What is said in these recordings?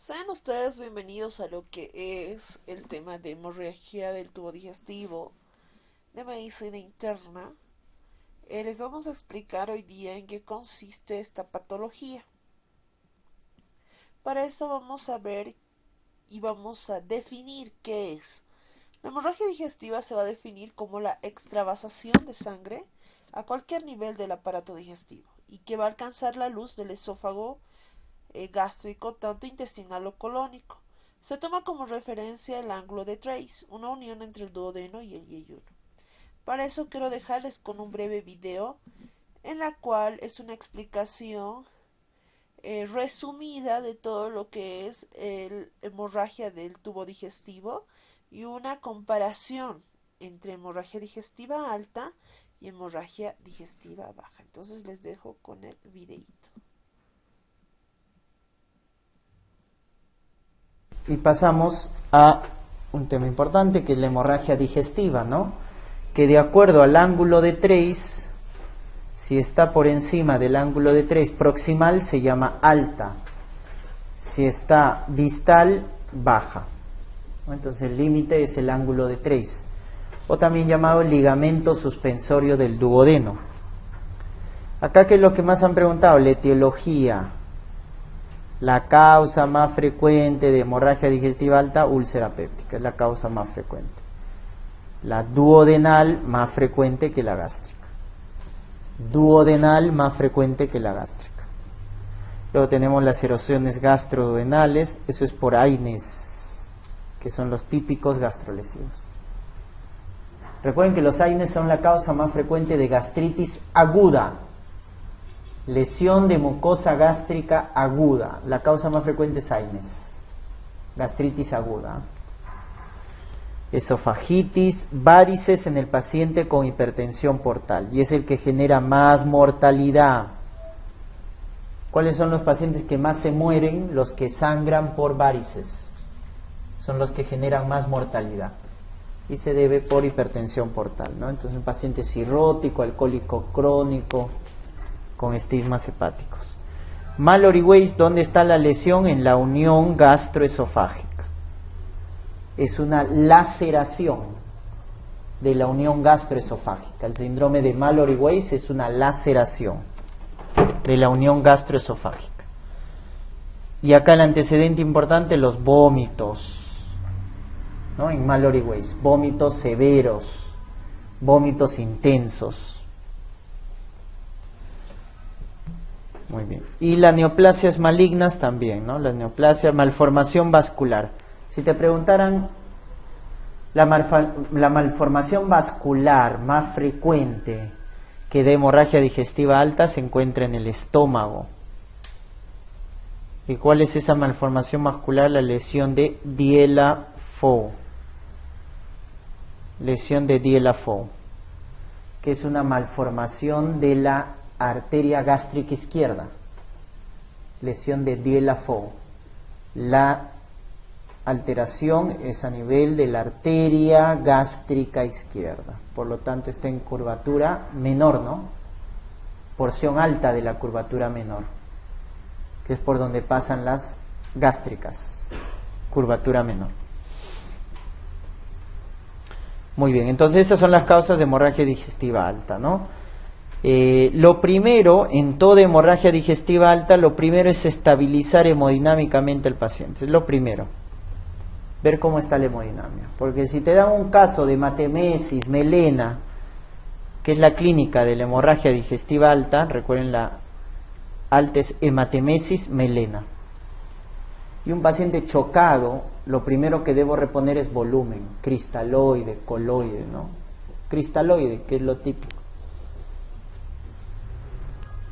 Sean ustedes bienvenidos a lo que es el tema de hemorragia del tubo digestivo de medicina interna. Les vamos a explicar hoy día en qué consiste esta patología. Para eso vamos a ver y vamos a definir qué es. La hemorragia digestiva se va a definir como la extravasación de sangre a cualquier nivel del aparato digestivo y que va a alcanzar la luz del esófago gástrico, tanto intestinal o colónico. Se toma como referencia el ángulo de Trace, una unión entre el duodeno y el yeyuno. Para eso quiero dejarles con un breve video en la cual es una explicación resumida de todo lo que es el hemorragia del tubo digestivo y una comparación entre hemorragia digestiva alta y hemorragia digestiva baja. Entonces les dejo con el videito. Y pasamos a un tema importante que es la hemorragia digestiva, ¿no? Que de acuerdo al ángulo de Trace, si está por encima del ángulo de Trace proximal se llama alta, si está distal, baja. Entonces el límite es el ángulo de Trace, o también llamado ligamento suspensorio del duodeno. Acá, ¿qué es lo que más han preguntado? La etiología. La causa más frecuente de hemorragia digestiva alta, úlcera péptica, es la causa más frecuente. La duodenal, más frecuente que la gástrica. Duodenal, más frecuente que la gástrica. Luego tenemos las erosiones gastroduodenales, eso es por AINES, que son los típicos gastrolesivos. Recuerden que los AINES son la causa más frecuente de gastritis aguda. Lesión de mucosa gástrica aguda. La causa más frecuente es AINES. Gastritis aguda. Esofagitis, varices en el paciente con hipertensión portal. Y es el que genera más mortalidad. ¿Cuáles son los pacientes que más se mueren? Los que sangran por varices. Son los que generan más mortalidad. Y se debe por hipertensión portal, ¿no? Entonces un paciente cirrótico, alcohólico crónico, con estigmas hepáticos. Mallory Weiss, ¿dónde está la lesión? En la unión gastroesofágica. Es una laceración de la unión gastroesofágica. El síndrome de Mallory Weiss es una laceración de la unión gastroesofágica. Y acá el antecedente importante, los vómitos, ¿no? En Mallory Weiss, vómitos severos, vómitos intensos. Muy bien. Y las neoplasias malignas también, ¿no? La neoplasia, malformación vascular. Si te preguntaran la malformación vascular más frecuente que de hemorragia digestiva alta se encuentra en el estómago. ¿Y cuál es esa malformación vascular? La lesión de Dieulafoy. Lesión de Dieulafoy, que es una malformación de la arteria gástrica izquierda, lesión de Dieulafoy. La alteración es a nivel de la arteria gástrica izquierda, por lo tanto está en curvatura menor, ¿no? Porción alta de la curvatura menor, que es por donde pasan las gástricas, curvatura menor. Muy bien, entonces esas son las causas de hemorragia digestiva alta, ¿no? Lo primero, en toda hemorragia digestiva alta, lo primero es estabilizar hemodinámicamente al paciente. Es lo primero. Ver cómo está la hemodinamia. Porque si te dan un caso de hematemesis, melena, que es la clínica de la hemorragia digestiva alta, recuerden, la alta es hematemesis, melena. Y un paciente chocado, lo primero que debo reponer es volumen, cristaloide, coloide, ¿no? Cristaloide, que es lo típico.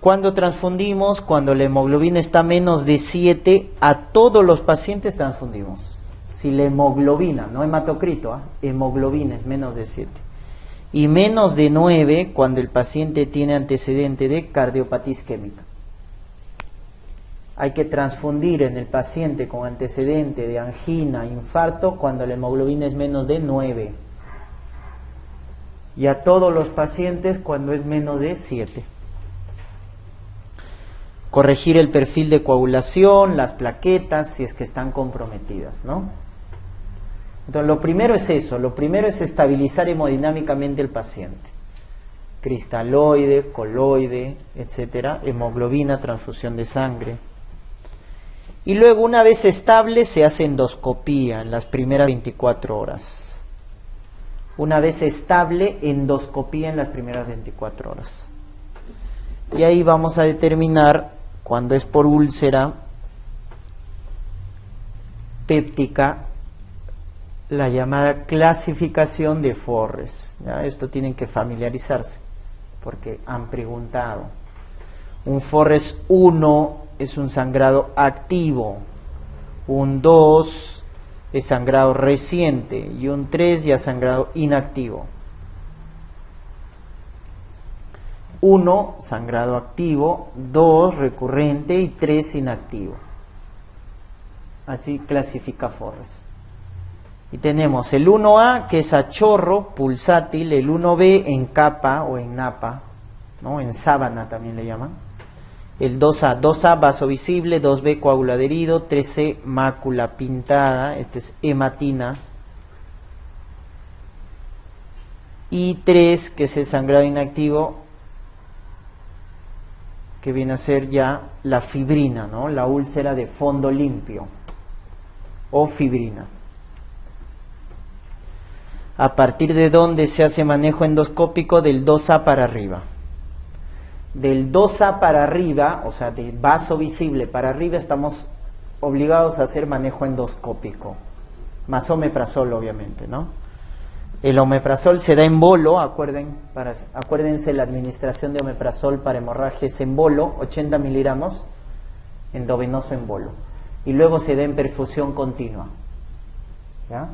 Cuando transfundimos, cuando la hemoglobina está menos de 7, a todos los pacientes transfundimos. Si la hemoglobina, no hematocrito, hemoglobina es menos de 7. Y menos de 9 cuando el paciente tiene antecedente de cardiopatía isquémica. Hay que transfundir en el paciente con antecedente de angina, infarto, cuando la hemoglobina es menos de 9. Y a todos los pacientes cuando es menos de 7. corregir el perfil de coagulación, las plaquetas, si es que están comprometidas, ¿no? Entonces, lo primero es eso, lo primero es estabilizar hemodinámicamente el paciente. Cristaloide, coloide, etcétera, hemoglobina, transfusión de sangre. Y luego, una vez estable, se hace endoscopía en las primeras 24 horas. Una vez estable, endoscopía en las primeras 24 horas. Y ahí vamos a determinar, cuando es por úlcera péptica, la llamada clasificación de Forres. ¿Ya? Esto tienen que familiarizarse, porque han preguntado. Un Forres 1 es un sangrado activo, un 2 es sangrado reciente y un 3 ya sangrado inactivo. 1, sangrado activo, 2, recurrente y 3, inactivo. Así clasifica Forres. Y tenemos el 1A, que es a chorro, pulsátil, el 1B en capa o en napa, ¿no? En sábana también le llaman. El 2A vaso visible, 2B coágulo adherido, 3C mácula pintada, este es hematina. Y 3, que es el sangrado inactivo, que viene a ser ya la fibrina, ¿no? La úlcera de fondo limpio o fibrina. ¿A partir de dónde se hace manejo endoscópico? Del 2A para arriba. Del 2A para arriba, o sea, del vaso visible para arriba, estamos obligados a hacer manejo endoscópico. Más omeprazol, obviamente, ¿no? El omeprazol se da en bolo, acuérdense, la administración de omeprazol para hemorragia es en bolo, 80 miligramos, endovenoso en bolo. Y luego se da en perfusión continua. ¿Ya?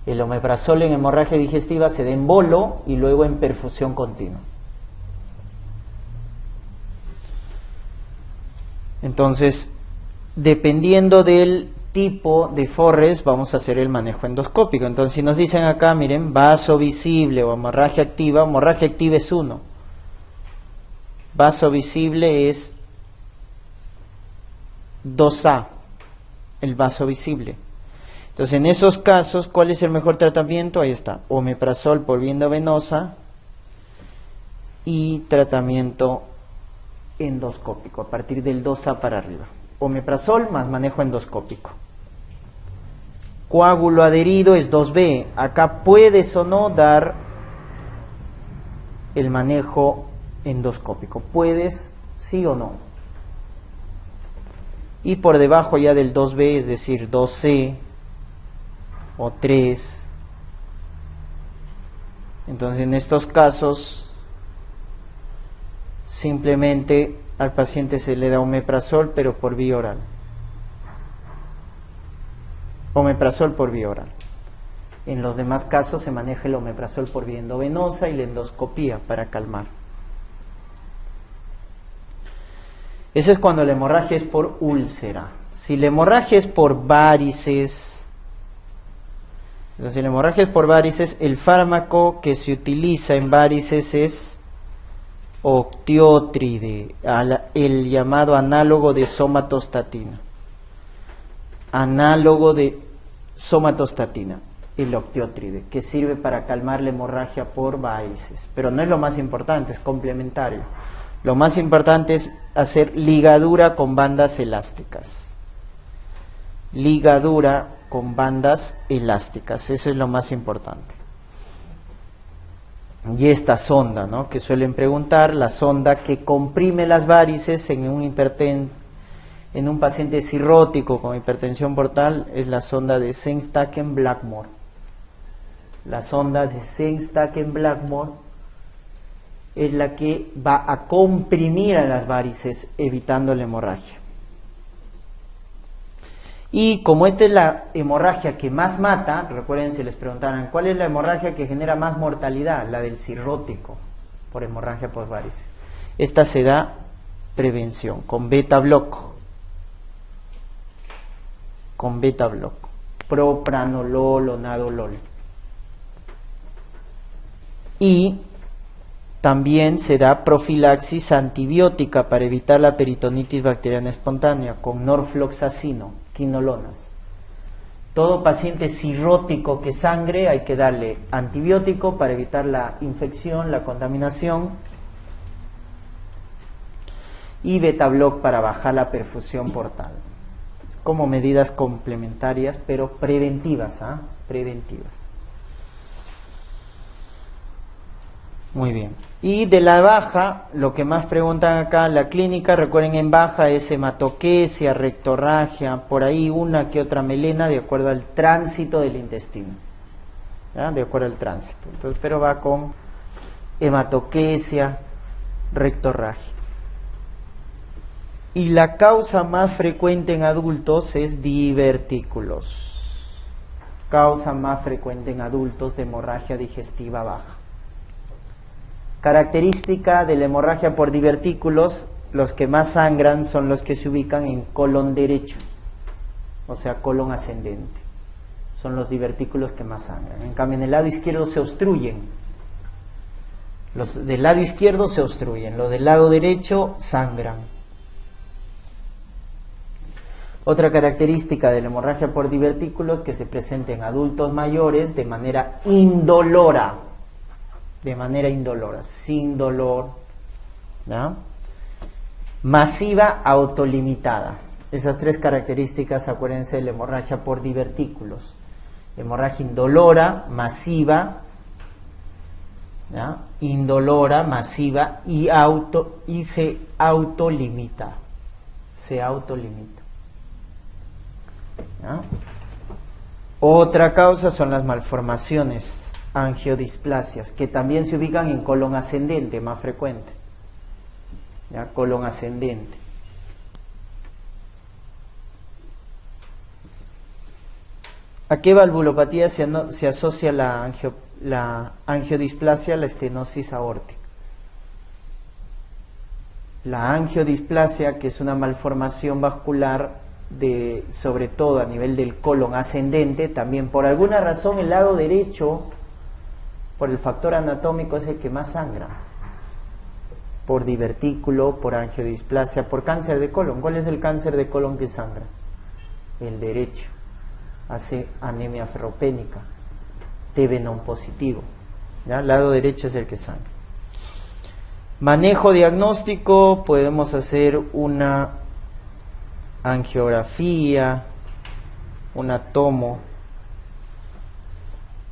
El omeprazol en hemorragia digestiva se da en bolo y luego en perfusión continua. Entonces, dependiendo del tipo de Forres, vamos a hacer el manejo endoscópico. Entonces, si nos dicen acá, miren, vaso visible o hemorragia activa es 1. Vaso visible es 2A, el vaso visible. Entonces, en esos casos, ¿cuál es el mejor tratamiento? Ahí está, omeprazol por vía endovenosa y tratamiento endoscópico, a partir del 2A para arriba. Omeprazol más manejo endoscópico. Coágulo adherido es 2B. Acá puedes o no dar el manejo endoscópico. Puedes, sí o no. Y por debajo ya del 2B, es decir, 2C o 3. Entonces, en estos casos, simplemente al paciente se le da omeprazol, pero por vía oral. Omeprazol por vía oral. En los demás casos se maneja el omeprazol por vía endovenosa y la endoscopía para calmar. Eso es cuando la hemorragia es por úlcera. Si la hemorragia es por varices, entonces si la hemorragia es por varices, el fármaco que se utiliza en varices es octiotride, el llamado análogo de somatostatina. Análogo de somatostatina, el octiotride, que sirve para calmar la hemorragia por varices. Pero no es lo más importante, es complementario. Lo más importante es hacer ligadura con bandas elásticas. Ligadura con bandas elásticas, eso es lo más importante. Y esta sonda, ¿no?, que suelen preguntar, la sonda que comprime las varices en un paciente cirrótico con hipertensión portal, es la sonda de Sengstaken-Blackmore. La sonda de Sengstaken-Blackmore es la que va a comprimir a las varices, evitando la hemorragia. Y como esta es la hemorragia que más mata, recuerden, si les preguntaran ¿cuál es la hemorragia que genera más mortalidad? La del cirrótico por hemorragia por varices. Esta se da prevención con beta bloco. Con beta bloco. Propranolol o nadolol. Y también se da profilaxis antibiótica para evitar la peritonitis bacteriana espontánea con norfloxacino, quinolonas. Todo paciente cirrótico que sangre hay que darle antibiótico para evitar la infección, la contaminación, y beta-block para bajar la perfusión portal. Como medidas complementarias, pero preventivas, preventivas. Muy bien. Y de la baja, lo que más preguntan acá, la clínica, recuerden, en baja es hematoquesia, rectorragia, por ahí una que otra melena, de acuerdo al tránsito del intestino. ¿Ya? De acuerdo al tránsito. Entonces, pero va con hematoquesia, rectorragia. Y la causa más frecuente en adultos es divertículos. Causa más frecuente en adultos de hemorragia digestiva baja. Característica de la hemorragia por divertículos: los que más sangran son los que se ubican en colon derecho, o sea, colon ascendente. Son los divertículos que más sangran. En cambio, en el lado izquierdo se obstruyen. Los del lado izquierdo se obstruyen, los del lado derecho sangran. Otra característica de la hemorragia por divertículos: que se presenta en adultos mayores de manera indolora. Sin dolor, ¿no? Masiva, autolimitada. Esas tres características, acuérdense, de la hemorragia por divertículos: hemorragia indolora, masiva, ¿no? Indolora, masiva, y se autolimita. ¿No? Otra causa son las malformaciones, angiodisplasias, que también se ubican en colon ascendente, más frecuente. ¿Ya? Colon ascendente. ¿A qué valvulopatía se asocia la angiodisplasia? La estenosis aórtica. La angiodisplasia, que es una malformación vascular sobre todo a nivel del colon ascendente, también por alguna razón el lado derecho, por el factor anatómico, es el que más sangra. Por divertículo, por angiodisplasia, por cáncer de colon. ¿Cuál es el cáncer de colon que sangra? El derecho. Hace anemia ferropénica, TB non positivo. ¿Ya? El lado derecho es el que sangra. Manejo diagnóstico: podemos hacer una angiografía, una tomo,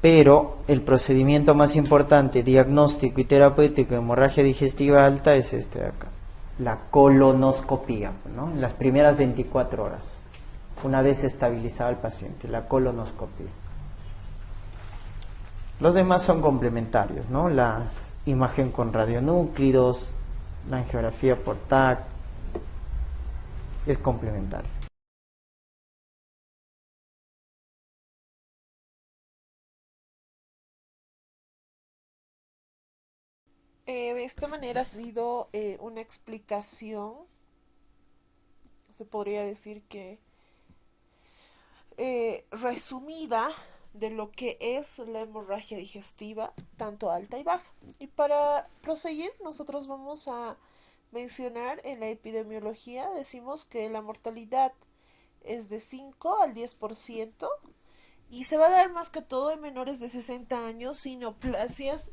pero el procedimiento más importante, diagnóstico y terapéutico de hemorragia digestiva alta, es este de acá, la colonoscopía, ¿no? En las primeras 24 horas, una vez estabilizado el paciente, la colonoscopía. Los demás son complementarios, ¿no? La imagen con radionúclidos, la angiografía por TAC, es complementario. De esta manera ha sido una explicación, se podría decir que resumida, de lo que es la hemorragia digestiva, tanto alta y baja. Y para proseguir, nosotros vamos a mencionar en la epidemiología, decimos que la mortalidad es de 5 al 10% y se va a dar más que todo en menores de 60 años sin neoplasias,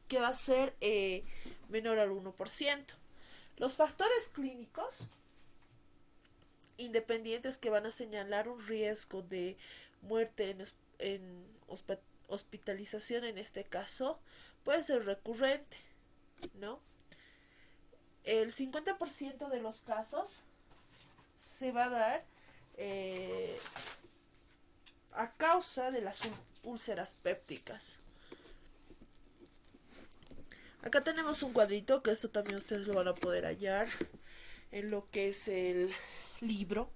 que va a ser menor al 1%. Los factores clínicos independientes que van a señalar un riesgo de muerte en hospitalización, en este caso, puede ser recurrente, ¿no? El 50% de los casos se va a dar a causa de las úlceras pépticas. Acá tenemos un cuadrito, que esto también ustedes lo van a poder hallar en lo que es el libro.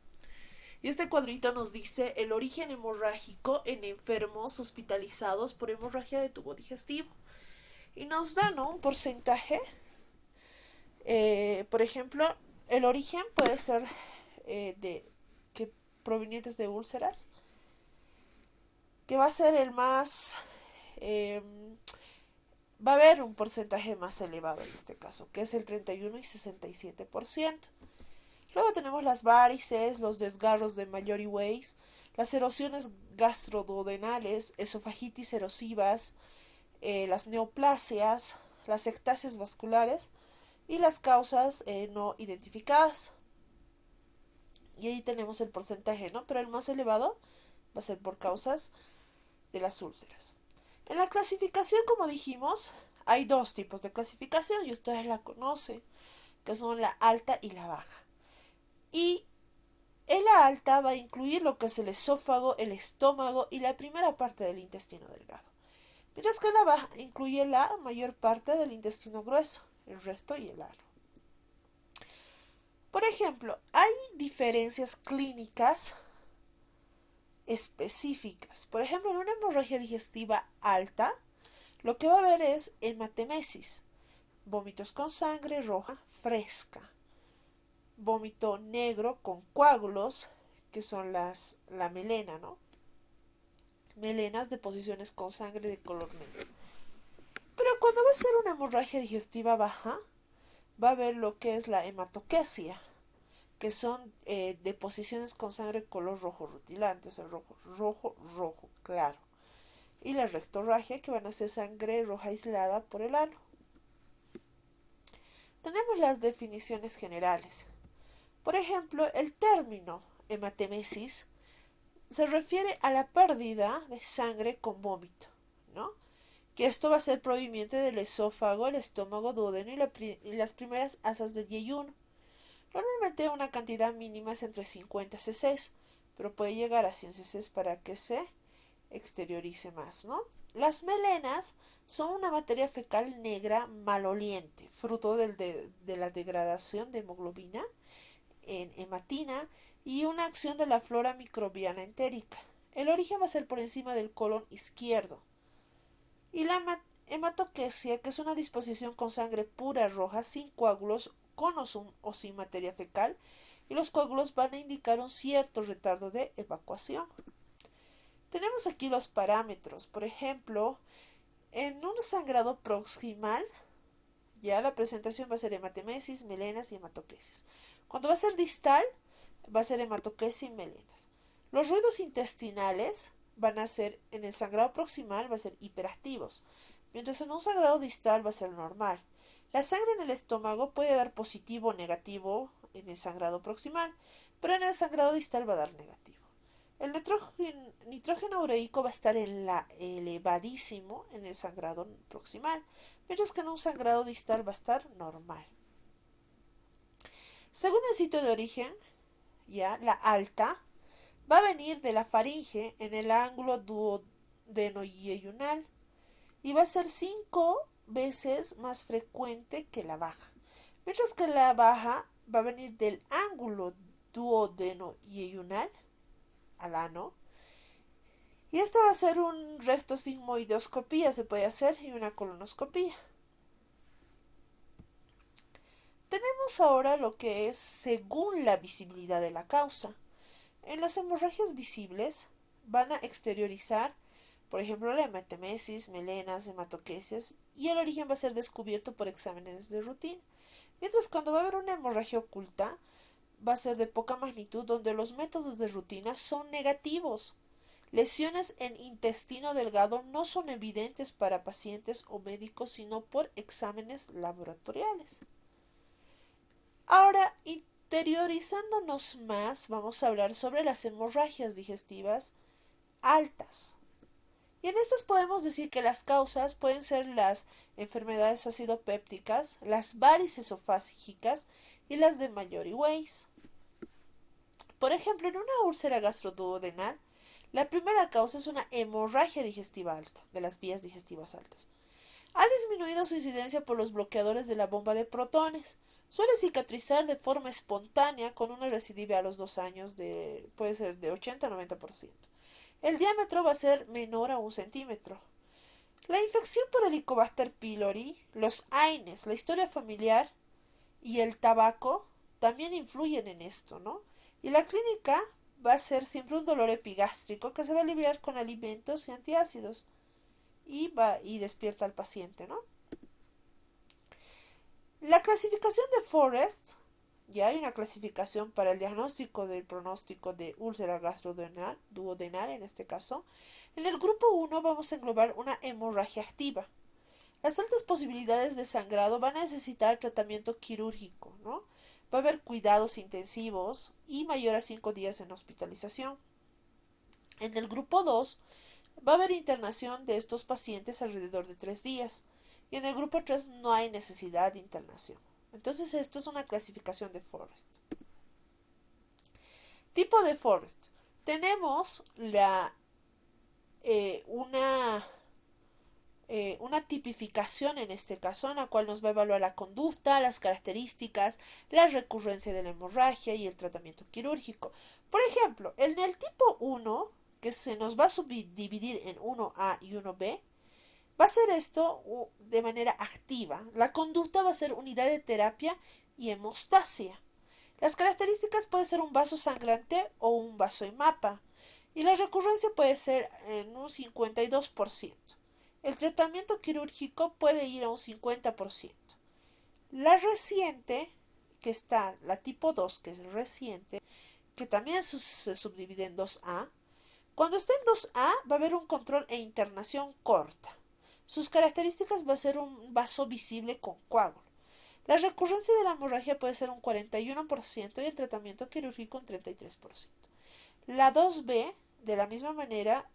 Y este cuadrito nos dice el origen hemorrágico en enfermos hospitalizados por hemorragia de tubo digestivo. Y nos da, ¿no?, un porcentaje. Por ejemplo, el origen puede ser provenientes de úlceras, que va a ser el más va a haber un porcentaje más elevado en este caso, que es el 31 y 67%. Luego tenemos las varices, los desgarros de Mallory Weiss, las erosiones gastroduodenales, esofagitis erosivas, las neoplasias, las ectasias vasculares y las causas no identificadas. Y ahí tenemos el porcentaje, ¿no? Pero el más elevado va a ser por causas de las úlceras. En la clasificación, como dijimos, hay dos tipos de clasificación y ustedes la conocen, que son la alta y la baja. Y en la alta va a incluir lo que es el esófago, el estómago y la primera parte del intestino delgado. Mientras que la baja incluye la mayor parte del intestino grueso, el resto y el ano. Por ejemplo, hay diferencias clínicas específicas. Por ejemplo, en una hemorragia digestiva alta, lo que va a haber es hematemesis, vómitos con sangre roja fresca, vómito negro con coágulos, que son la melena, ¿no? Melenas de posiciones con sangre de color negro. Pero cuando va a ser una hemorragia digestiva baja, va a haber lo que es la hematoquesia, que son deposiciones con sangre color rojo rutilante, o sea, rojo claro. Y la rectorragia, que van a ser sangre roja aislada por el ano. Tenemos las definiciones generales. Por ejemplo, el término hematemesis se refiere a la pérdida de sangre con vómito, ¿no? Que esto va a ser proveniente del esófago, el estómago, duodeno y las primeras asas del yeyuno. Normalmente una cantidad mínima es entre 50 cc, pero puede llegar a 100 cc para que se exteriorice más, ¿no? Las melenas son una materia fecal negra maloliente, fruto de la degradación de hemoglobina en hematina y una acción de la flora microbiana entérica. El origen va a ser por encima del colon izquierdo. Y la hematoquesia, que es una disposición con sangre pura roja, sin coágulos, con o sin materia fecal, y los coágulos van a indicar un cierto retardo de evacuación. Tenemos aquí los parámetros. Por ejemplo, en un sangrado proximal, ya la presentación va a ser hematemesis, melenas y hematoquesis. Cuando va a ser distal, va a ser hematoquesia y melenas. Los ruidos intestinales van a ser, en el sangrado proximal, va a ser hiperactivos, mientras en un sangrado distal va a ser normal. La sangre en el estómago puede dar positivo o negativo en el sangrado proximal, pero en el sangrado distal va a dar negativo. El nitrógeno ureico va a estar elevadísimo en el sangrado proximal, mientras que en un sangrado distal va a estar normal. Según el sitio de origen, ya la alta va a venir de la faringe en el ángulo duodenoyeyunal y va a ser 5 veces más frecuente que la baja, mientras que la baja va a venir del ángulo duodenoyeyunal al ano, y esta va a ser un rectosigmoidoscopía, se puede hacer, y una colonoscopía. Tenemos ahora lo que es según la visibilidad de la causa. En las hemorragias visibles van a exteriorizar, por ejemplo, la hematemesis, melenas, hematoquesias, y el origen va a ser descubierto por exámenes de rutina. Mientras cuando va a haber una hemorragia oculta, va a ser de poca magnitud, donde los métodos de rutina son negativos. Lesiones en intestino delgado no son evidentes para pacientes o médicos, sino por exámenes laboratoriales. Ahora, interiorizándonos más, vamos a hablar sobre las hemorragias digestivas altas. Y en estas podemos decir que las causas pueden ser las enfermedades acidopépticas, las varices esofágicas y las de Mallory Weiss. Por ejemplo, en una úlcera gastroduodenal, la primera causa es una hemorragia digestiva alta, de las vías digestivas altas. Ha disminuido su incidencia por los bloqueadores de la bomba de protones. Suele cicatrizar de forma espontánea con una recidiva a los 2 años puede ser de 80 a 90%. El diámetro va a ser menor a 1 centímetro. La infección por Helicobacter pylori, los AINES, la historia familiar y el tabaco también influyen en esto, ¿no? Y la clínica va a ser siempre un dolor epigástrico que se va a aliviar con alimentos y antiácidos y despierta al paciente, ¿no? La clasificación de Forrest, ya hay una clasificación para el diagnóstico del pronóstico de úlcera gastroduodenal, duodenal en este caso. En el grupo 1 vamos a englobar una hemorragia activa. Las altas posibilidades de sangrado van a necesitar tratamiento quirúrgico, ¿no? Va a haber cuidados intensivos y mayor a 5 días en hospitalización. En el grupo 2 va a haber internación de estos pacientes alrededor de 3 días. Y en el grupo 3 no hay necesidad de internación. Entonces esto es una clasificación de Forrest. Tipo de Forrest. Tenemos una tipificación en este caso, en la cual nos va a evaluar la conducta, las características, la recurrencia de la hemorragia y el tratamiento quirúrgico. Por ejemplo, en el tipo 1, que se nos va a subdividir en 1A y 1B, va a ser esto de manera activa. La conducta va a ser unidad de terapia y hemostasia. Las características pueden ser un vaso sangrante o un vasohemapa. Y la recurrencia puede ser en un 52%. El tratamiento quirúrgico puede ir a un 50%. La reciente, que está la tipo 2, que es reciente, que también se subdivide en 2A. Cuando esté en 2A va a haber un control e internación corta. Sus características va a ser un vaso visible con coágulo. La recurrencia de la hemorragia puede ser un 41% y el tratamiento quirúrgico un 33%. La 2B, de la misma manera,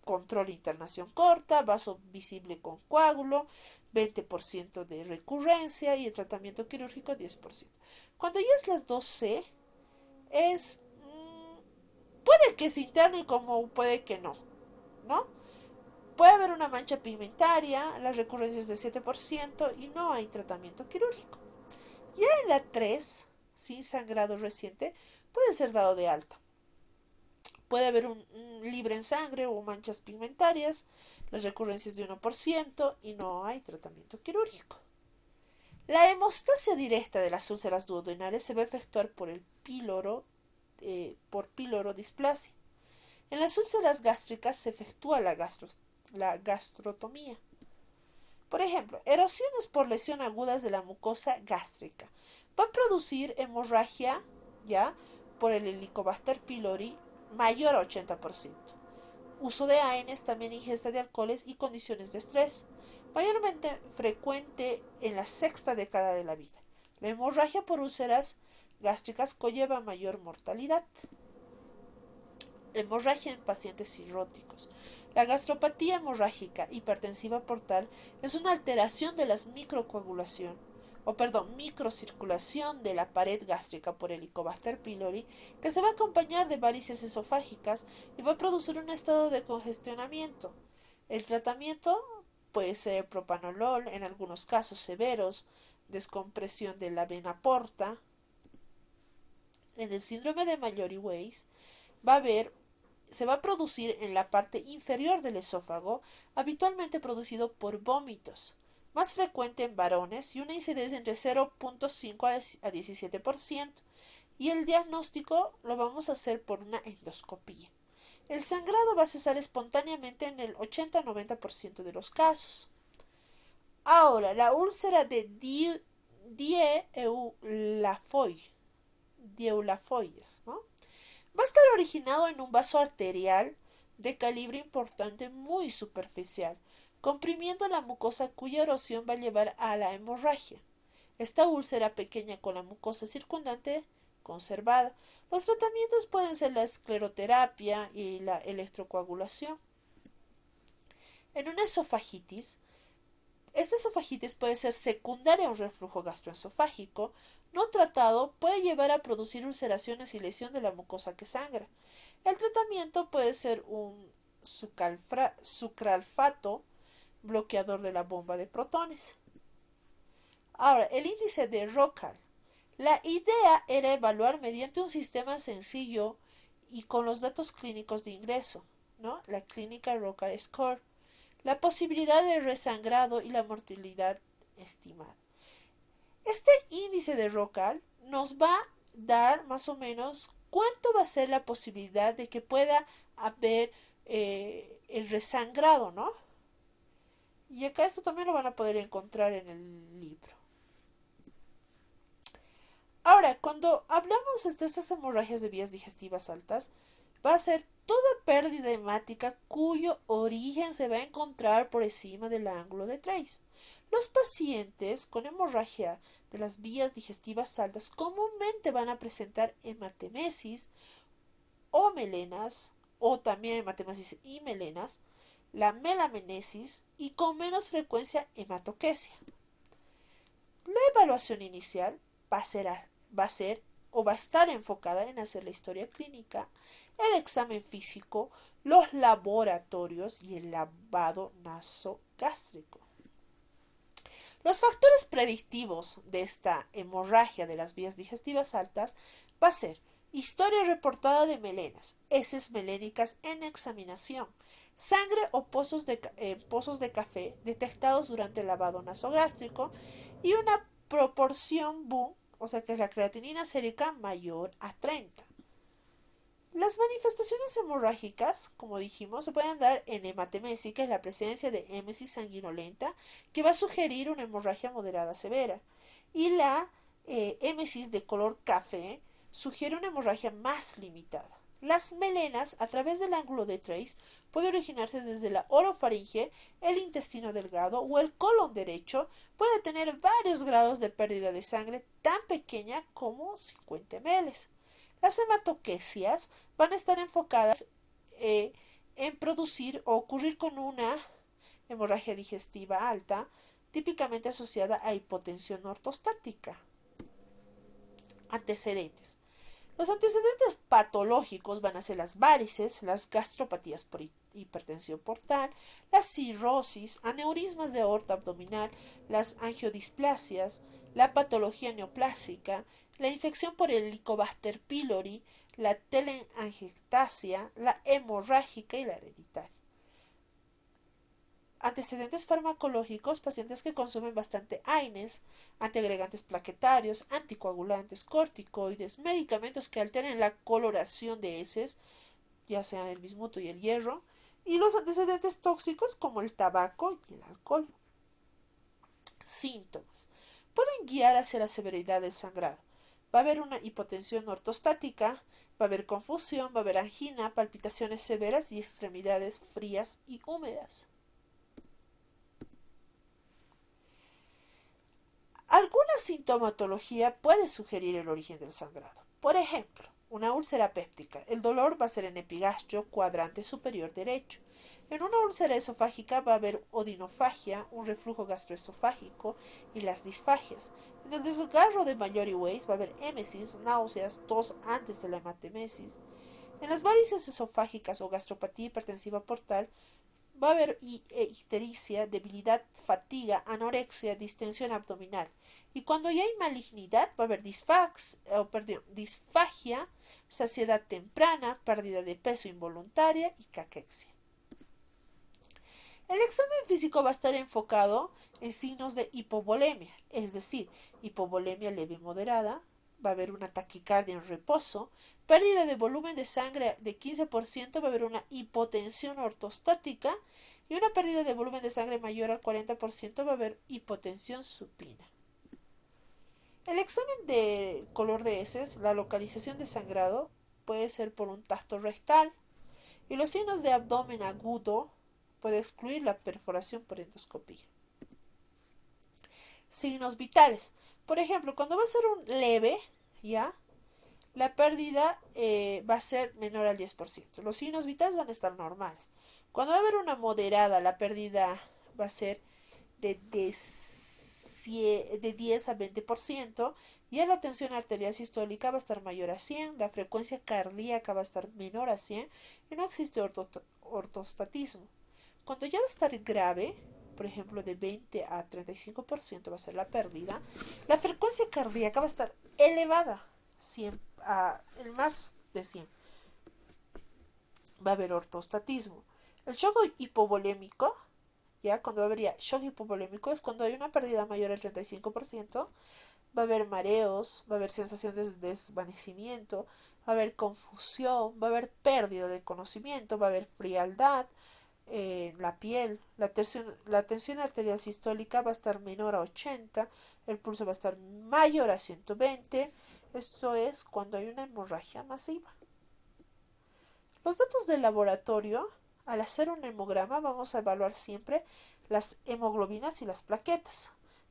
control e internación corta, vaso visible con coágulo, 20% de recurrencia y el tratamiento quirúrgico 10%. Cuando ya es las 2C, es puede que se interne como puede que no, ¿no? Puede haber una mancha pigmentaria, la recurrencia es de 7% y no hay tratamiento quirúrgico. Ya en la 3, sin sangrado reciente, puede ser dado de alta. Puede haber un libre en sangre o manchas pigmentarias, la recurrencia es de 1% y no hay tratamiento quirúrgico. La hemostasia directa de las úlceras duodenales se va a efectuar por el por pilorodisplasia. En las úlceras gástricas se efectúa la gastrotomía. Por ejemplo, erosiones por lesión agudas de la mucosa gástrica. Va a producir hemorragia, ya, por el Helicobacter pylori mayor a 80%. Uso de ANs, también ingesta de alcoholes y condiciones de estrés. Mayormente frecuente en la sexta década de la vida. La hemorragia por úlceras gástricas conlleva mayor mortalidad. Hemorragia en pacientes cirróticos. La gastropatía hemorrágica hipertensiva portal es una alteración de las microcirculación de la pared gástrica por Helicobacter pylori que se va a acompañar de varices esofágicas y va a producir un estado de congestionamiento. El tratamiento puede ser propanolol en algunos casos severos, descompresión de la vena porta. En el síndrome de Mallory-Weiss se va a producir en la parte inferior del esófago, habitualmente producido por vómitos, más frecuente en varones y una incidencia entre 0.5 a 17%, y el diagnóstico lo vamos a hacer por una endoscopía. El sangrado va a cesar espontáneamente en el 80-90% de los casos. Ahora, la úlcera de Dieulafoyes, ¿no? Va a estar originado en un vaso arterial de calibre importante muy superficial, comprimiendo la mucosa cuya erosión va a llevar a la hemorragia. Esta úlcera pequeña con la mucosa circundante conservada. Los tratamientos pueden ser la escleroterapia y la electrocoagulación. En una esofagitis, esta esofagitis puede ser secundaria a un reflujo gastroesofágico no tratado, puede llevar a producir ulceraciones y lesión de la mucosa que sangra. El tratamiento puede ser un sucralfato bloqueador de la bomba de protones. Ahora, el índice de ROCAL. La idea era evaluar mediante un sistema sencillo y con los datos clínicos de ingreso, ¿no? La clínica ROCAL Score, la posibilidad de resangrado y la mortalidad estimada. Este índice de ROCAL nos va a dar más o menos cuánto va a ser la posibilidad de que pueda haber el resangrado, ¿no? Y acá esto también lo van a poder encontrar en el libro. Ahora, cuando hablamos de estas hemorragias de vías digestivas altas, va a ser toda pérdida hemática cuyo origen se va a encontrar por encima del ángulo de Trace. Los pacientes con hemorragia de las vías digestivas altas comúnmente van a presentar hematemesis o melenas, o también hematemesis y melenas, la melamenesis y con menos frecuencia hematoquesia. La evaluación inicial va a ser o va a estar enfocada en hacer la historia clínica, el examen físico, los laboratorios y el lavado nasogástrico. Los factores predictivos de esta hemorragia de las vías digestivas altas va a ser historia reportada de melenas, heces melénicas en examinación, sangre o pozos de café detectados durante el lavado nasogástrico y una proporción BU, o sea que es la creatinina sérica mayor a 30. Las manifestaciones hemorrágicas, como dijimos, se pueden dar en hematemesis, que es la presencia de émesis sanguinolenta, que va a sugerir una hemorragia moderada severa. Y la émesis de color café sugiere una hemorragia más limitada. Las melenas, a través del ángulo de Trace, puede originarse desde la orofaringe, el intestino delgado o el colon derecho. Puede tener varios grados de pérdida de sangre tan pequeña como 50 ml. Las hematoquesias van a estar enfocadas en producir o ocurrir con una hemorragia digestiva alta, típicamente asociada a hipotensión ortostática. Antecedentes. Los antecedentes patológicos van a ser las varices, las gastropatías por hipertensión portal, la cirrosis, aneurismas de aorta abdominal, las angiodisplasias, la patología neoplásica, la infección por el Helicobacter pylori, la telangiectasia, la hemorrágica y la hereditaria. Antecedentes farmacológicos, pacientes que consumen bastante AINES, antiagregantes plaquetarios, anticoagulantes, corticoides, medicamentos que alteren la coloración de heces, ya sea el bismuto y el hierro, y los antecedentes tóxicos como el tabaco y el alcohol. Síntomas. Pueden guiar hacia la severidad del sangrado. Va a haber una hipotensión ortostática, va a haber confusión, va a haber angina, palpitaciones severas y extremidades frías y húmedas. Alguna sintomatología puede sugerir el origen del sangrado. Por ejemplo, una úlcera péptica. El dolor va a ser en epigastrio cuadrante superior derecho. En una úlcera esofágica va a haber odinofagia, un reflujo gastroesofágico y las disfagias. En el desgarro de Mallory Weiss va a haber émesis, náuseas, tos antes de la hematemesis. En las varices esofágicas o gastropatía hipertensiva portal va a haber ictericia, debilidad, fatiga, anorexia, distensión abdominal. Y cuando ya hay malignidad, va a haber disfagia, saciedad temprana, pérdida de peso involuntaria y caquexia. El examen físico va a estar enfocado en signos de hipovolemia, es decir, hipovolemia leve y moderada, va a haber una taquicardia en reposo, pérdida de volumen de sangre de 15%, va a haber una hipotensión ortostática y una pérdida de volumen de sangre mayor al 40%, va a haber hipotensión supina. El examen de color de heces, la localización de sangrado, puede ser por un tacto rectal y los signos de abdomen agudo puede excluir la perforación por endoscopía. Signos vitales. Por ejemplo, cuando va a ser un leve, ¿ya? La pérdida va a ser menor al 10%. Los signos vitales van a estar normales. Cuando va a haber una moderada, la pérdida va a ser de 10 a 20%. Y la tensión arterial sistólica va a estar mayor a 100, la frecuencia cardíaca va a estar menor a 100 y no existe ortostatismo. Cuando ya va a estar grave, por ejemplo de 20 a 35% va a ser la pérdida, la frecuencia cardíaca va a estar elevada, 100, el más de 100. Va a haber ortostatismo. El shock hipovolémico, ya cuando habría shock hipovolémico es cuando hay una pérdida mayor al 35%, va a haber mareos, va a haber sensación de desvanecimiento, va a haber confusión, va a haber pérdida de conocimiento, va a haber frialdad, la piel, la tensión arterial sistólica va a estar menor a 80, el pulso va a estar mayor a 120, esto es cuando hay una hemorragia masiva. Los datos del laboratorio, al hacer un hemograma vamos a evaluar siempre las hemoglobinas y las plaquetas.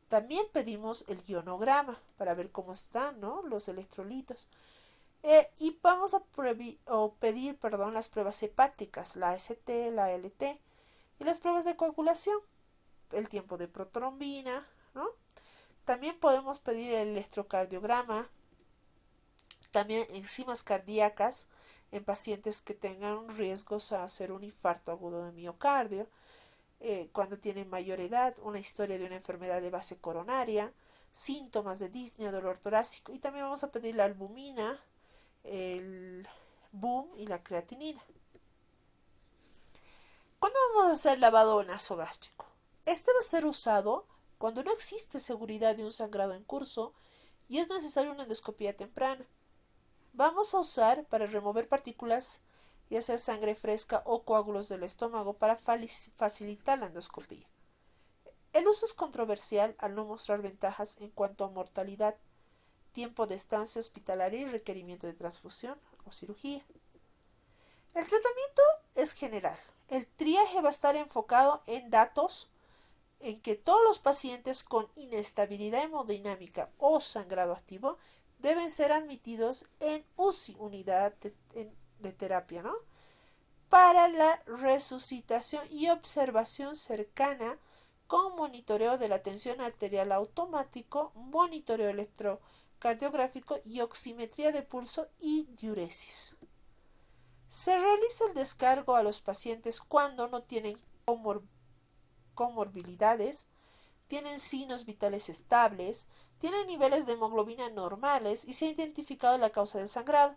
También pedimos el ionograma para ver cómo están, ¿no?, los electrolitos. Y vamos a pedir las pruebas hepáticas, la AST, la ALT, y las pruebas de coagulación, el tiempo de protrombina, ¿no? También podemos pedir el electrocardiograma, también enzimas cardíacas en pacientes que tengan riesgos a hacer un infarto agudo de miocardio, cuando tienen mayor edad, una historia de una enfermedad de base coronaria, síntomas de disnea, dolor torácico, y también vamos a pedir la albumina, el BUM y la creatinina. ¿Cuándo vamos a hacer lavado nasogástrico? Este va a ser usado cuando no existe seguridad de un sangrado en curso y es necesaria una endoscopía temprana. Vamos a usar para remover partículas, ya sea sangre fresca o coágulos del estómago, para facilitar la endoscopía. El uso es controversial al no mostrar ventajas en cuanto a mortalidad, tiempo de estancia hospitalaria y requerimiento de transfusión o cirugía. El tratamiento es general. El triaje va a estar enfocado en datos en que todos los pacientes con inestabilidad hemodinámica o sangrado activo deben ser admitidos en UCI, unidad de terapia, ¿no?, para la resucitación y observación cercana con monitoreo de la tensión arterial automático, monitoreo electrocardiográfico y oximetría de pulso y diuresis. Se realiza el descargo a los pacientes cuando no tienen comorbilidades, tienen signos vitales estables, tienen niveles de hemoglobina normales y se ha identificado la causa del sangrado,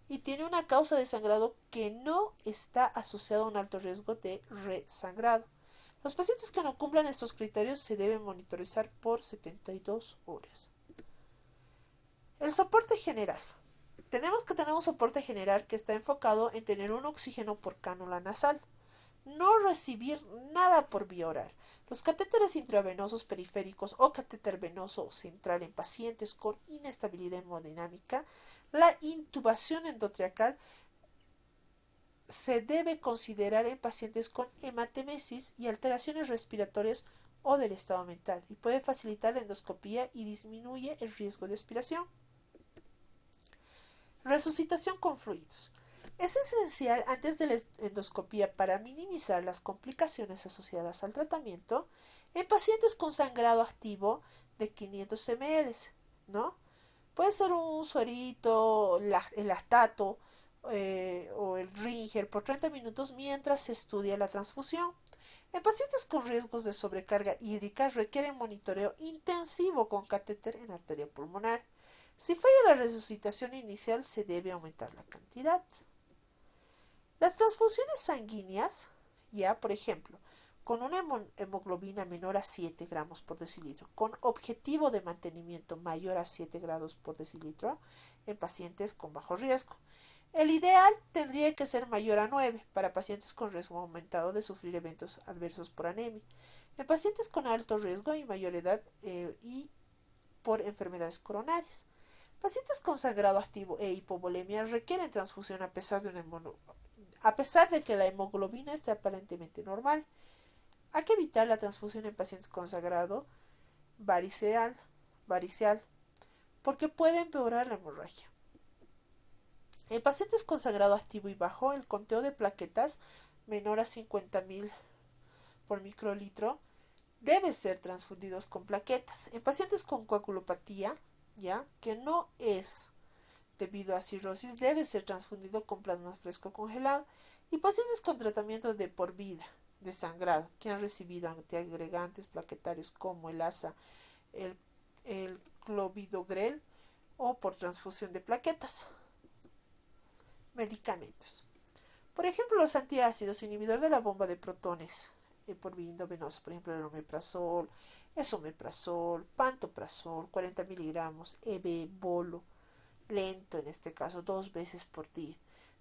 y tiene una causa de sangrado que no está asociada a un alto riesgo de resangrado. Los pacientes que no cumplan estos criterios se deben monitorizar por 72 horas. El soporte general. Tenemos que tener un soporte general que está enfocado en tener un oxígeno por cánula nasal, no recibir nada por vía oral. Los catéteres intravenosos periféricos o catéter venoso central en pacientes con inestabilidad hemodinámica, la intubación endotraqueal se debe considerar en pacientes con hematemesis y alteraciones respiratorias o del estado mental, y puede facilitar la endoscopía y disminuye el riesgo de aspiración. Resucitación con fluidos. Es esencial antes de la endoscopía para minimizar las complicaciones asociadas al tratamiento en pacientes con sangrado activo de 500 ml, ¿no? Puede ser un suerito, el lactato o el Ringer por 30 minutos mientras se estudia la transfusión. En pacientes con riesgos de sobrecarga hídrica requieren monitoreo intensivo con catéter en arteria pulmonar. Si falla la resucitación inicial, se debe aumentar la cantidad. Las transfusiones sanguíneas, ya por ejemplo, con una hemoglobina menor a 7 gramos por decilitro, con objetivo de mantenimiento mayor a 7 grados por decilitro en pacientes con bajo riesgo. El ideal tendría que ser mayor a 9 para pacientes con riesgo aumentado de sufrir eventos adversos por anemia, en pacientes con alto riesgo y mayor edad y por enfermedades coronarias. Pacientes con sangrado activo e hipovolemia requieren transfusión a pesar de que la hemoglobina esté aparentemente normal. Hay que evitar la transfusión en pacientes con sangrado variceal, porque puede empeorar la hemorragia. En pacientes con sangrado activo y bajo, el conteo de plaquetas menor a 50.000 por microlitro debe ser transfundidos con plaquetas. En pacientes con coagulopatía, ya que no es debido a cirrosis, debe ser transfundido con plasma fresco congelado. Y pacientes con tratamiento de por vida de sangrado que han recibido antiagregantes plaquetarios como el ASA, el clovidogrel o por transfusión de plaquetas. Medicamentos. Por ejemplo, los antiácidos, inhibidor de la bomba de protones por vía endovenosa, por ejemplo, el omeprazol, esomeprazol, pantoprazol, 40 miligramos, bolo, lento en este caso, 2 veces por día.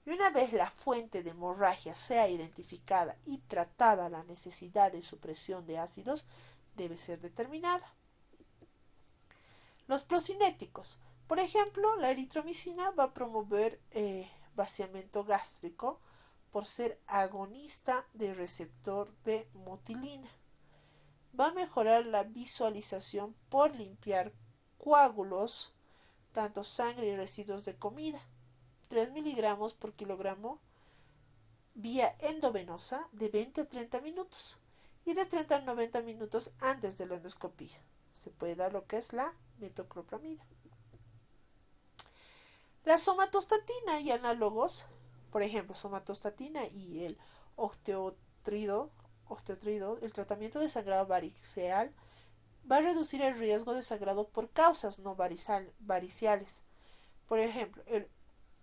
Y una vez la fuente de hemorragia sea identificada y tratada, la necesidad de supresión de ácidos debe ser determinada. Los procinéticos. Por ejemplo, la eritromicina va a promover vaciamiento gástrico por ser agonista del receptor de mutilina. Va a mejorar la visualización por limpiar coágulos, tanto sangre y residuos de comida. 3 miligramos por kilogramo vía endovenosa de 20 a 30 minutos y de 30 a 90 minutos antes de la endoscopía. Se puede dar lo que es la metoclopramida. La somatostatina y análogos, por ejemplo, somatostatina y el osteotrido, el tratamiento de sangrado variceal va a reducir el riesgo de sangrado por causas no variciales. Por ejemplo, el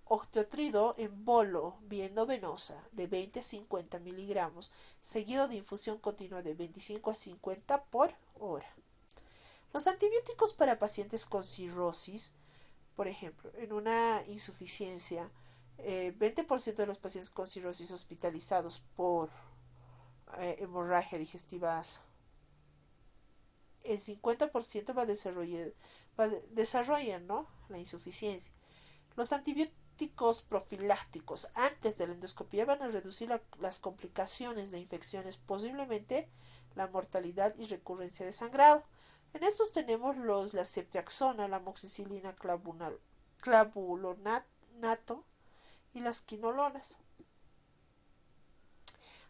osteotrido en bolo vía endovenosa de 20 a 50 miligramos, seguido de infusión continua de 25 a 50 por hora. Los antibióticos para pacientes con cirrosis, por ejemplo, en una insuficiencia, 20% de los pacientes con cirrosis hospitalizados por hemorragia digestiva asa, el 50% desarrollan, ¿no?, la insuficiencia. Los antibióticos profilácticos antes de la endoscopia van a reducir las complicaciones de infecciones, posiblemente la mortalidad y recurrencia de sangrado. En estos tenemos la ceftriaxona, la amoxicilina, clavulonato y las quinolonas.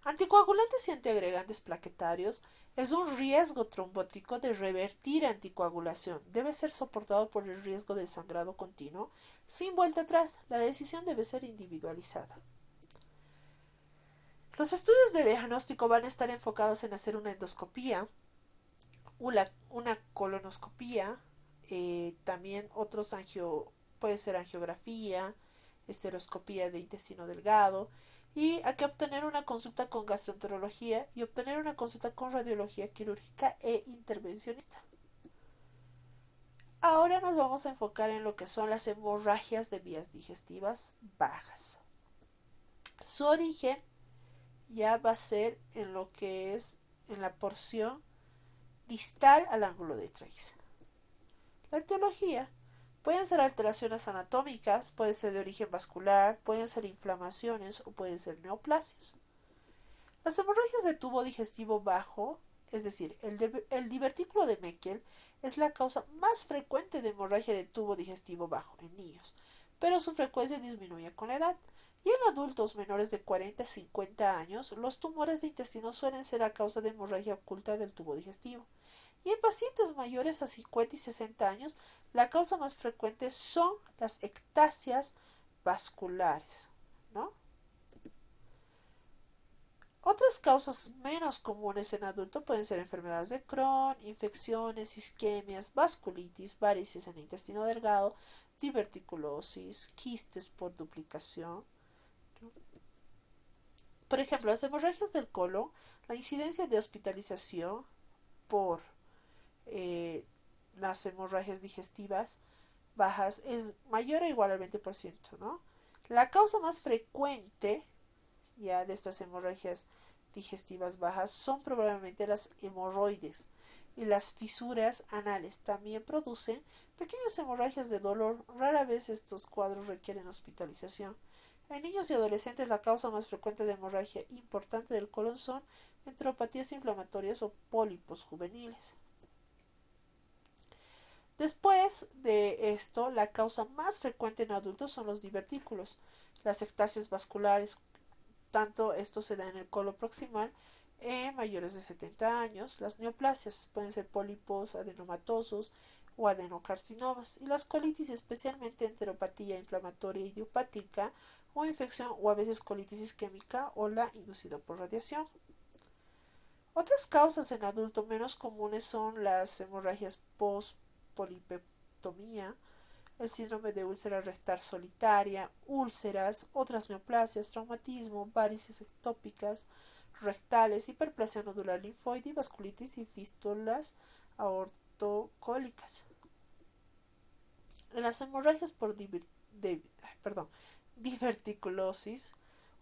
Anticoagulantes y antiagregantes plaquetarios. Es un riesgo trombótico de revertir anticoagulación. Debe ser soportado por el riesgo del sangrado continuo, sin vuelta atrás. La decisión debe ser individualizada. Los estudios de diagnóstico van a estar enfocados en hacer una endoscopía, una colonoscopía, también puede ser angiografía, esteroscopía de intestino delgado, y hay que obtener una consulta con gastroenterología y obtener una consulta con radiología quirúrgica e intervencionista. Ahora nos vamos a enfocar en lo que son las hemorragias de vías digestivas bajas. Su origen ya va a ser en lo que es en la porción distal al ángulo de Trace. La etiología pueden ser alteraciones anatómicas, puede ser de origen vascular, pueden ser inflamaciones o pueden ser neoplasias. Las hemorragias de tubo digestivo bajo, es decir, el divertículo de Meckel, es la causa más frecuente de hemorragia de tubo digestivo bajo en niños, pero su frecuencia disminuye con la edad. Y en adultos menores de 40 a 50 años, los tumores de intestino suelen ser a causa de hemorragia oculta del tubo digestivo. Y en pacientes mayores a 50 y 60 años, la causa más frecuente son las ectasias vasculares, ¿no? Otras causas menos comunes en adultos pueden ser enfermedades de Crohn, infecciones, isquemias, vasculitis, varices en el intestino delgado, diverticulosis, quistes por duplicación. Por ejemplo, las hemorragias del colon, la incidencia de hospitalización por las hemorragias digestivas bajas es mayor o igual al 20%, ¿no? La causa más frecuente ya de estas hemorragias digestivas bajas son probablemente las hemorroides y las fisuras anales. También producen pequeñas hemorragias de dolor. Rara vez estos cuadros requieren hospitalización. En niños y adolescentes la causa más frecuente de hemorragia importante del colon son enteropatías inflamatorias o pólipos juveniles. Después de esto, la causa más frecuente en adultos son los divertículos, las ectasias vasculares, tanto esto se da en el colon proximal en mayores de 70 años. Las neoplasias pueden ser pólipos adenomatosos o adenocarcinomas, y las colitis, especialmente enteropatía inflamatoria idiopática o infección, o a veces colitis isquémica o la inducida por radiación. Otras causas en adulto menos comunes son las hemorragias post-polipectomía, el síndrome de úlcera rectal solitaria, úlceras, otras neoplasias, traumatismo, varices ectópicas rectales, hiperplasia nodular linfoide, vasculitis y fístulas aortocólicas. En las hemorragias diverticulosis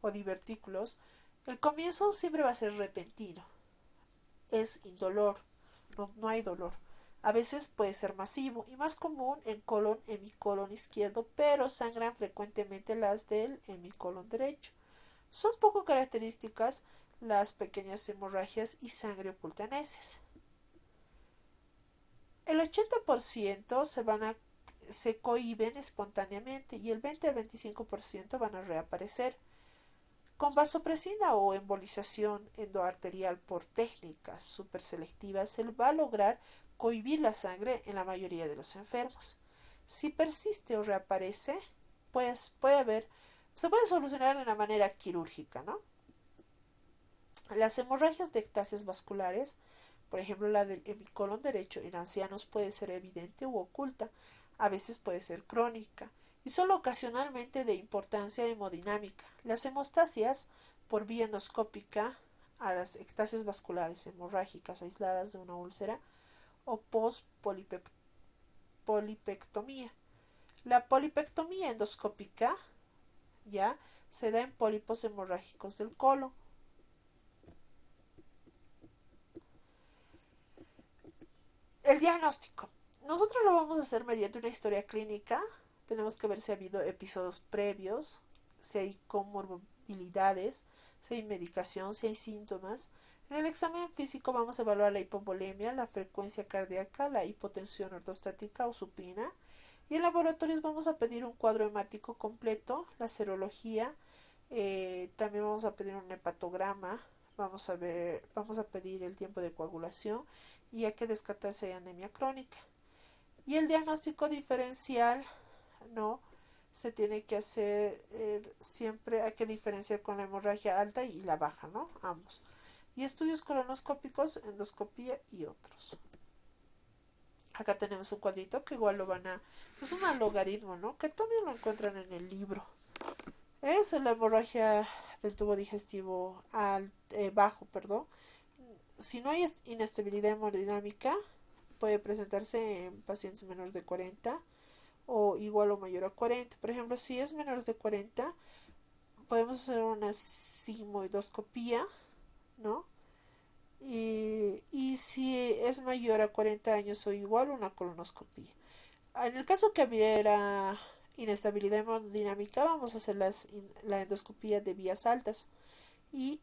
o divertículos, el comienzo siempre va a ser repentino. Es indolor, no hay dolor. A veces puede ser masivo y más común en colon hemicolon izquierdo, pero sangran frecuentemente las del hemicolon derecho. Son poco características las pequeñas hemorragias y sangre oculta en heces. El 80% se cohiben espontáneamente y el 20 al 25% van a reaparecer. Con vasopresina o embolización endoarterial por técnicas superselectivas se va a lograr cohibir la sangre en la mayoría de los enfermos. Si persiste o reaparece, pues se puede solucionar de una manera quirúrgica, ¿no? Las hemorragias de ectasias vasculares, por ejemplo la del hemicolon derecho en ancianos puede ser evidente u oculta, a veces puede ser crónica y solo ocasionalmente de importancia hemodinámica. Las hemostasias por vía endoscópica a las ectasias vasculares hemorrágicas aisladas de una úlcera o post-polipectomía. La polipectomía endoscópica ya se da en pólipos hemorrágicos del colon. El diagnóstico. Nosotros lo vamos a hacer mediante una historia clínica. Tenemos que ver si ha habido episodios previos, si hay comorbilidades, si hay medicación, si hay síntomas. En el examen físico vamos a evaluar la hipovolemia, la frecuencia cardíaca, la hipotensión ortostática o supina. Y en laboratorios vamos a pedir un cuadro hemático completo, la serología, también vamos a pedir un hepatograma, vamos a pedir el tiempo de coagulación y hay que descartar si hay anemia crónica. Y el diagnóstico diferencial, ¿no? Se tiene que hacer, siempre hay que diferenciar con la hemorragia alta y la baja, ¿no? Ambos. Y estudios colonoscópicos, endoscopía y otros. Acá tenemos un cuadrito que igual es un logaritmo, ¿no? Que también lo encuentran en el libro. Es la hemorragia del tubo digestivo bajo, perdón. Si no hay inestabilidad hemodinámica, puede presentarse en pacientes menores de 40 o igual o mayor a 40. Por ejemplo, si es menores de 40, podemos hacer una sigmoidoscopía, ¿no? Y si es mayor a 40 años o igual, una colonoscopía. En el caso que hubiera inestabilidad hemodinámica, vamos a hacer la endoscopía de vías altas y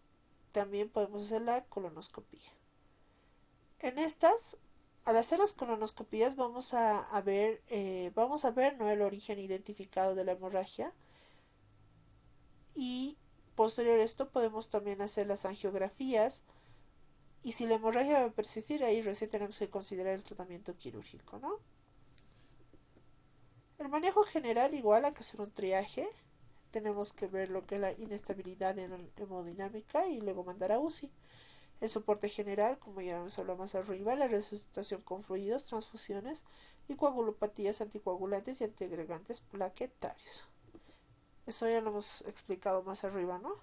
también podemos hacer la colonoscopía. En estas, al hacer las colonoscopías vamos a ver ¿no? el origen identificado de la hemorragia y posterior a esto podemos también hacer las angiografías y si la hemorragia va a persistir ahí recién tenemos que considerar el tratamiento quirúrgico, ¿no? El manejo general igual hay que hacer un triaje, tenemos que ver lo que es la inestabilidad hemodinámica y luego mandar a UCI. El soporte general, como ya hemos hablado más arriba, la resucitación con fluidos, transfusiones y coagulopatías anticoagulantes y antiagregantes plaquetarios. Eso ya lo hemos explicado más arriba, ¿no?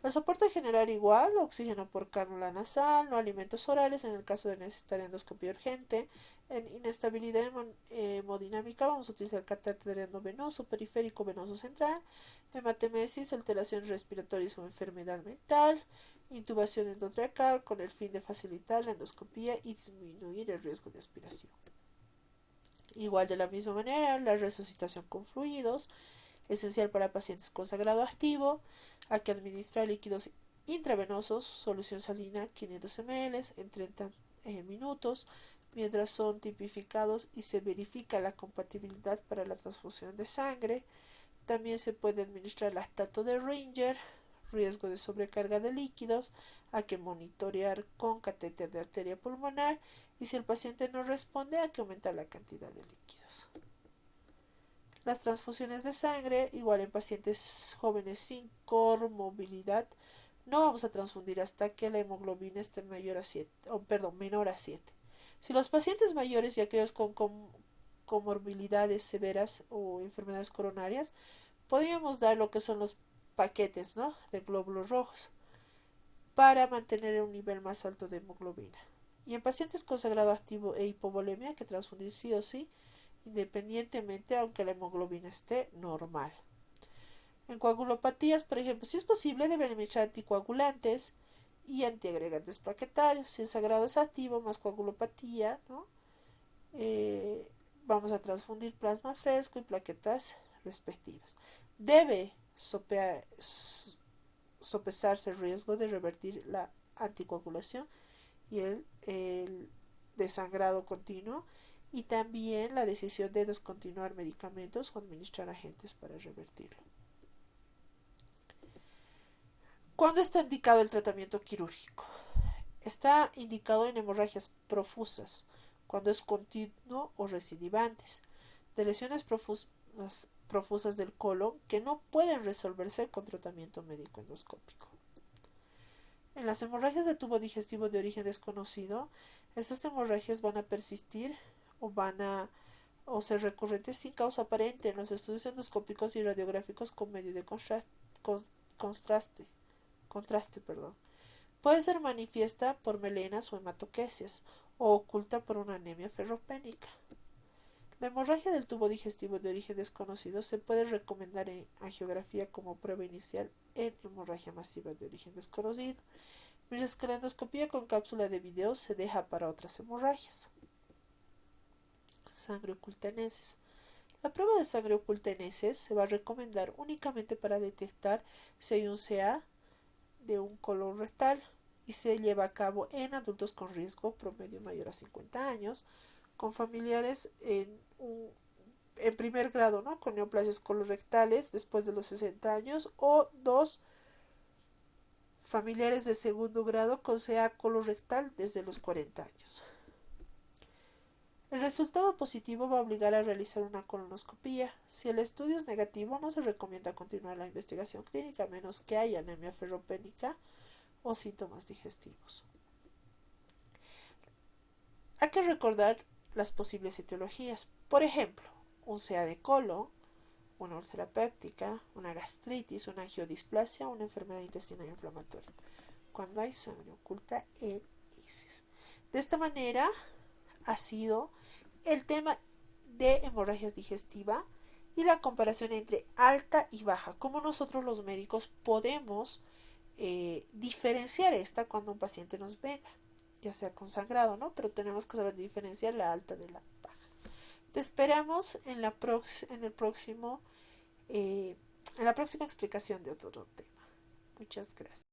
El soporte general igual, oxígeno por cánula nasal, no alimentos orales en el caso de necesitar endoscopia urgente. En inestabilidad hemodinámica vamos a utilizar catéter endovenoso, periférico venoso central, hematemesis, alteraciones respiratorias o enfermedad mental, intubación endotracal con el fin de facilitar la endoscopia y disminuir el riesgo de aspiración. Igual de la misma manera, la resucitación con fluidos, esencial para pacientes con sangrado activo. Hay que administrar líquidos intravenosos, solución salina 500 ml en 30 minutos, mientras son tipificados y se verifica la compatibilidad para la transfusión de sangre. También se puede administrar lactato de Ringer, riesgo de sobrecarga de líquidos, hay que monitorear con catéter de arteria pulmonar y si el paciente no responde hay que aumentar la cantidad de líquidos. Las transfusiones de sangre, igual en pacientes jóvenes sin comorbilidad, no vamos a transfundir hasta que la hemoglobina esté menor a 7. Si los pacientes mayores y aquellos con comorbilidades severas o enfermedades coronarias, podríamos dar lo que son los paquetes, ¿no? de glóbulos rojos para mantener un nivel más alto de hemoglobina. Y en pacientes con sangrado activo e hipovolemia hay que transfundir sí o sí, independientemente aunque la hemoglobina esté normal. En coagulopatías, por ejemplo, si es posible, deben administrar anticoagulantes y antiagregantes plaquetarios. Si el sangrado es activo más coagulopatía, ¿no? Eh, Vamos a transfundir plasma fresco y plaquetas respectivas. Debe sopesarse el riesgo de revertir la anticoagulación y el desangrado continuo, y también la decisión de descontinuar medicamentos o administrar agentes para revertirlo. ¿Cuándo está indicado el tratamiento quirúrgico? Está indicado en hemorragias profusas, cuando es continuo o recidivantes, de lesiones profusas del colon que no pueden resolverse con tratamiento médico endoscópico. En las hemorragias de tubo digestivo de origen desconocido, estas hemorragias van a persistir o ser recurrentes sin causa aparente en los estudios endoscópicos y radiográficos con medio de contraste. Puede ser manifiesta por melenas o hematoquesias o oculta por una anemia ferropénica. La hemorragia del tubo digestivo de origen desconocido se puede recomendar en angiografía como prueba inicial en hemorragia masiva de origen desconocido, mientras que la endoscopía con cápsula de video se deja para otras hemorragias. Sangre oculta en heces. La prueba de sangre oculta en heces se va a recomendar únicamente para detectar si hay un CA de un colon rectal y se lleva a cabo en adultos con riesgo promedio mayor a 50 años, con familiares en primer grado, ¿no? Con neoplasias colorectales después de los 60 años, o dos familiares de segundo grado con CA colorectal desde los 40 años. El resultado positivo va a obligar a realizar una colonoscopia. Si el estudio es negativo, no se recomienda continuar la investigación clínica a menos que haya anemia ferropénica o síntomas digestivos. Hay que recordar las posibles etiologías. Por ejemplo, un CA de colon, una úlcera péptica, una gastritis, una angiodisplasia, una enfermedad intestinal inflamatoria, cuando hay sangre oculta en heces. De esta manera ha sido el tema de hemorragias digestiva y la comparación entre alta y baja. Cómo nosotros los médicos podemos diferenciar esta cuando un paciente nos venga, ya sea con sangrado, ¿no? Pero tenemos que saber diferenciar la alta de la baja. Te esperamos en la próxima explicación de otro tema. Muchas gracias.